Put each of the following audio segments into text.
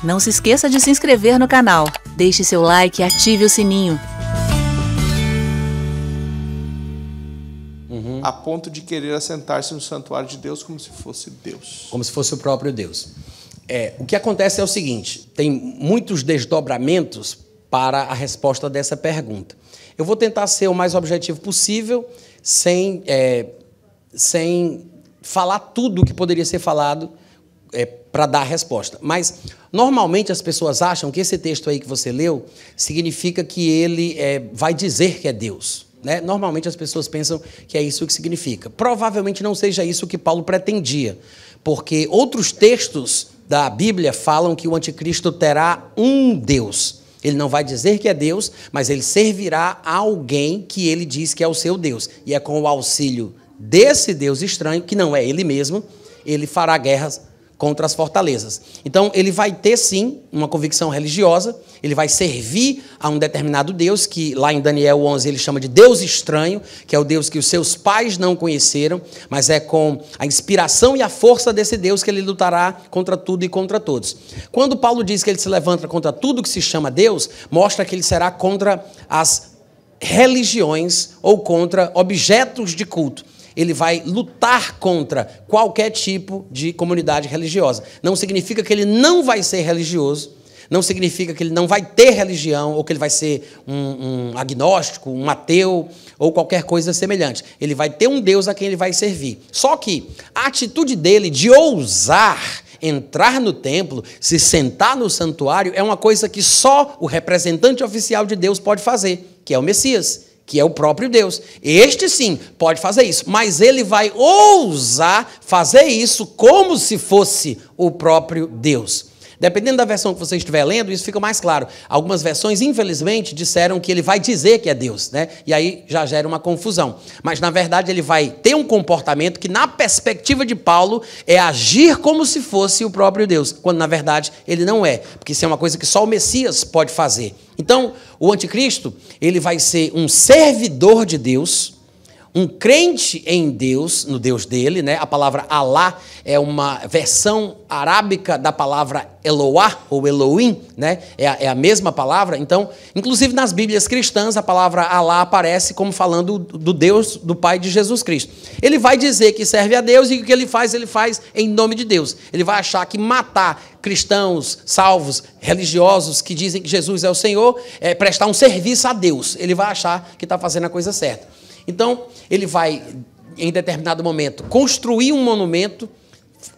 Não se esqueça de se inscrever no canal. Deixe seu like e ative o sininho. A ponto de querer assentar-se no santuário de Deus como se fosse Deus. Como se fosse o próprio Deus. O que acontece é o seguinte, tem muitos desdobramentos para a resposta dessa pergunta. Eu vou tentar ser o mais objetivo possível, sem falar tudo o que poderia ser falado para dar a resposta. Mas, normalmente, as pessoas acham que esse texto aí que você leu significa que ele vai dizer que é Deus. Né? Normalmente, as pessoas pensam que é isso que significa. Provavelmente não seja isso que Paulo pretendia, porque outros textos da Bíblia falam que o anticristo terá um Deus. Ele não vai dizer que é Deus, mas ele servirá a alguém que ele diz que é o seu Deus. E é com o auxílio desse Deus estranho, que não é ele mesmo, ele fará guerras contra as fortalezas. Então, ele vai ter, sim, uma convicção religiosa, ele vai servir a um determinado Deus, que lá em Daniel 11 ele chama de Deus estranho, que é o Deus que os seus pais não conheceram, mas é com a inspiração e a força desse Deus que ele lutará contra tudo e contra todos. Quando Paulo diz que ele se levanta contra tudo que se chama Deus, mostra que ele será contra as religiões ou contra objetos de culto. Ele vai lutar contra qualquer tipo de comunidade religiosa. Não significa que ele não vai ser religioso, não significa que ele não vai ter religião, ou que ele vai ser um agnóstico, um ateu, ou qualquer coisa semelhante. Ele vai ter um Deus a quem ele vai servir. Só que a atitude dele de ousar entrar no templo, se sentar no santuário, é uma coisa que só o representante oficial de Deus pode fazer, que é o Messias, que é o próprio Deus. Este sim pode fazer isso, mas ele vai ousar fazer isso como se fosse o próprio Deus. Dependendo da versão que você estiver lendo, isso fica mais claro. Algumas versões, infelizmente, disseram que ele vai dizer que é Deus, né? E aí já gera uma confusão. Mas, na verdade, ele vai ter um comportamento que, na perspectiva de Paulo, é agir como se fosse o próprio Deus, quando, na verdade, ele não é, porque isso é uma coisa que só o Messias pode fazer. Então, o anticristo, ele vai ser um servidor de Deus, um crente em Deus, no Deus dele, né? A palavra Alá é uma versão arábica da palavra Eloá, ou Elohim, né? É a mesma palavra. Então, inclusive nas Bíblias cristãs, a palavra Alá aparece como falando do Deus, do Pai de Jesus Cristo. Ele vai dizer que serve a Deus e o que ele faz em nome de Deus. Ele vai achar que matar cristãos, salvos, religiosos que dizem que Jesus é o Senhor, é prestar um serviço a Deus. Ele vai achar que está fazendo a coisa certa. Então, ele vai, em determinado momento, construir um monumento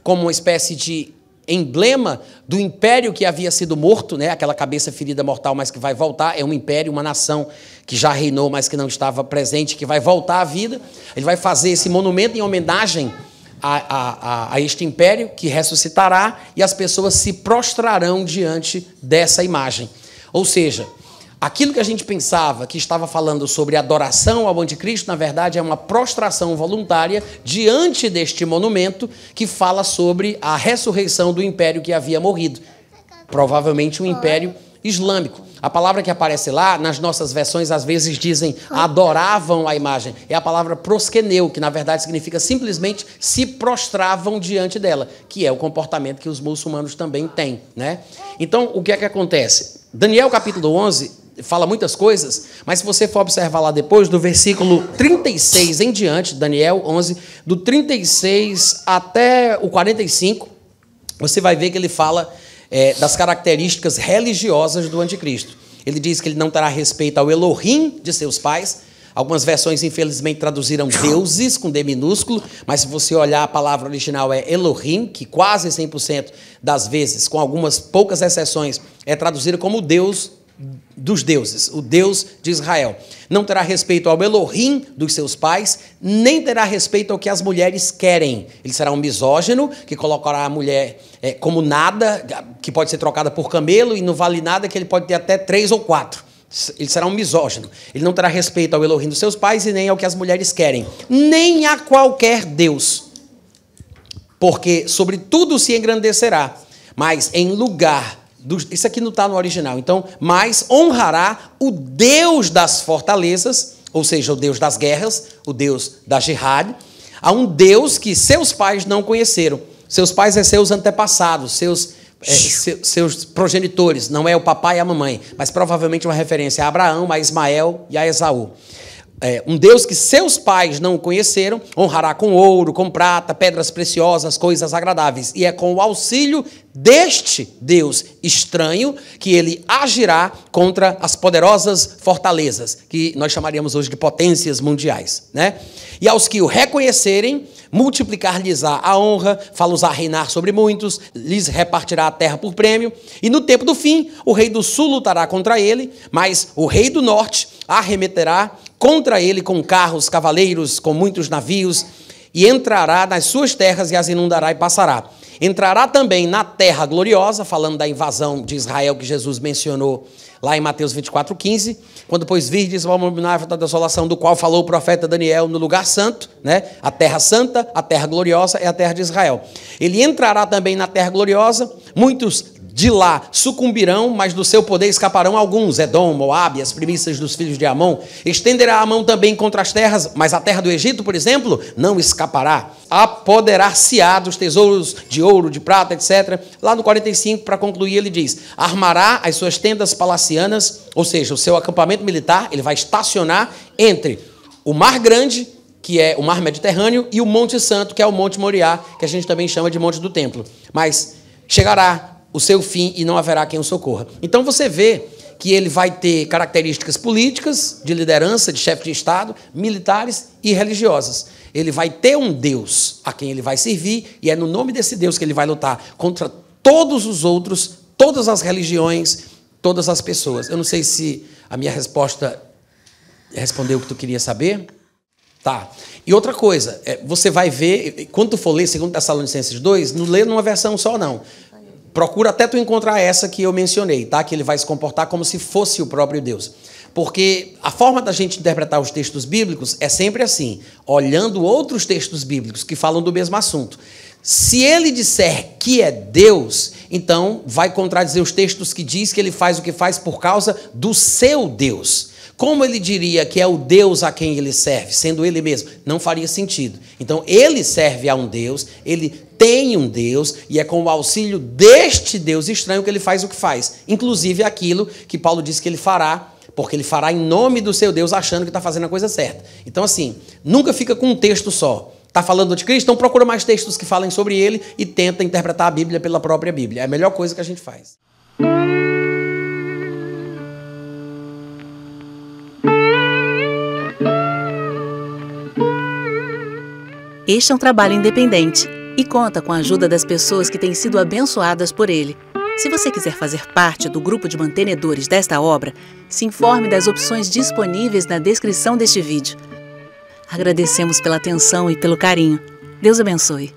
como uma espécie de emblema do império que havia sido morto, né? Aquela cabeça ferida mortal, mas que vai voltar. É um império, uma nação que já reinou, mas que não estava presente, que vai voltar à vida. Ele vai fazer esse monumento em homenagem a este império que ressuscitará, e as pessoas se prostrarão diante dessa imagem. Ou seja, aquilo que a gente pensava que estava falando sobre adoração ao anticristo, na verdade, é uma prostração voluntária diante deste monumento que fala sobre a ressurreição do império que havia morrido. Provavelmente um império islâmico. A palavra que aparece lá, nas nossas versões, às vezes dizem adoravam a imagem. É a palavra proskeneu, que na verdade significa simplesmente se prostravam diante dela, que é o comportamento que os muçulmanos também têm, né? Então, o que é que acontece? Daniel capítulo 11 fala muitas coisas, mas se você for observar lá depois, do versículo 36 em diante, Daniel 11, do 36 até o 45, você vai ver que ele fala das características religiosas do anticristo. Ele diz que ele não terá respeito ao Elohim de seus pais. Algumas versões, infelizmente, traduziram deuses com D minúsculo, mas se você olhar, a palavra original é Elohim, que quase 100% das vezes, com algumas poucas exceções, é traduzida como Deus dos deuses, o Deus de Israel. Não terá respeito ao Elohim dos seus pais, nem terá respeito ao que as mulheres querem. Ele será um misógino, que colocará a mulher como nada, que pode ser trocada por camelo, e não vale nada, que ele pode ter até 3 ou 4. Ele será um misógino. Ele não terá respeito ao Elohim dos seus pais e nem ao que as mulheres querem, nem a qualquer Deus, porque sobre tudo se engrandecerá, mas em lugar isso aqui não está no original. Então, mas honrará o Deus das fortalezas, ou seja, o Deus das guerras, o Deus da jihad, a um Deus que seus pais não conheceram. Seus pais são seus antepassados, seus seus progenitores, não é o papai e a mamãe, mas provavelmente uma referência a Abraão, a Ismael e a Esaú. Um Deus que seus pais não conheceram, honrará com ouro, com prata, pedras preciosas, coisas agradáveis. E é com o auxílio deste Deus estranho que ele agirá contra as poderosas fortalezas, que nós chamaríamos hoje de potências mundiais, né? E aos que o reconhecerem, multiplicar-lhes-á a honra, fá-los-á reinar sobre muitos, lhes repartirá a terra por prêmio, e no tempo do fim, o rei do sul lutará contra ele, mas o rei do norte arremeterá contra ele com carros, cavaleiros, com muitos navios, e entrará nas suas terras e as inundará e passará. Entrará também na terra gloriosa, falando da invasão de Israel que Jesus mencionou lá em Mateus 24:15, quando pois virdes o abominável da desolação, do qual falou o profeta Daniel no lugar santo, né? A terra santa, a terra gloriosa é a terra de Israel. Ele entrará também na terra gloriosa, muitos de lá sucumbirão, mas do seu poder escaparão alguns, Edom, Moabe, as primícias dos filhos de Amon. Estenderá a mão também contra as terras, mas a terra do Egito, por exemplo, não escapará. Apoderar-se-á dos tesouros de ouro, de prata, etc. Lá no 45, para concluir, ele diz, armará as suas tendas palacianas, ou seja, o seu acampamento militar, ele vai estacionar entre o Mar Grande, que é o Mar Mediterrâneo, e o Monte Santo, que é o Monte Moriá, que a gente também chama de Monte do Templo. Mas chegará o seu fim e não haverá quem o socorra. Então você vê que ele vai ter características políticas, de liderança, de chefe de Estado, militares e religiosas. Ele vai ter um Deus a quem ele vai servir, e é no nome desse Deus que ele vai lutar contra todos os outros, todas as religiões, todas as pessoas. Eu não sei se a minha resposta respondeu o que tu queria saber. Tá. E outra coisa, você vai ver, quando tu for ler 2 Tessalonicenses 2, não lê numa versão só, não. Procura até tu encontrar essa que eu mencionei, tá? Que ele vai se comportar como se fosse o próprio Deus. Porque a forma da gente interpretar os textos bíblicos é sempre assim, olhando outros textos bíblicos que falam do mesmo assunto. Se ele disser que é Deus, então vai contradizer os textos que diz que ele faz o que faz por causa do seu Deus. Como ele diria que é o Deus a quem ele serve, sendo ele mesmo? Não faria sentido. Então, ele serve a um Deus, ele tem um Deus, e é com o auxílio deste Deus estranho que ele faz o que faz. Inclusive aquilo que Paulo disse que ele fará, porque ele fará em nome do seu Deus, achando que está fazendo a coisa certa. Então, assim, nunca fica com um texto só. Está falando de Cristo? Então procura mais textos que falem sobre ele e tenta interpretar a Bíblia pela própria Bíblia. É a melhor coisa que a gente faz. Este é um trabalho independente e conta com a ajuda das pessoas que têm sido abençoadas por ele. Se você quiser fazer parte do grupo de mantenedores desta obra, se informe das opções disponíveis na descrição deste vídeo. Agradecemos pela atenção e pelo carinho. Deus abençoe.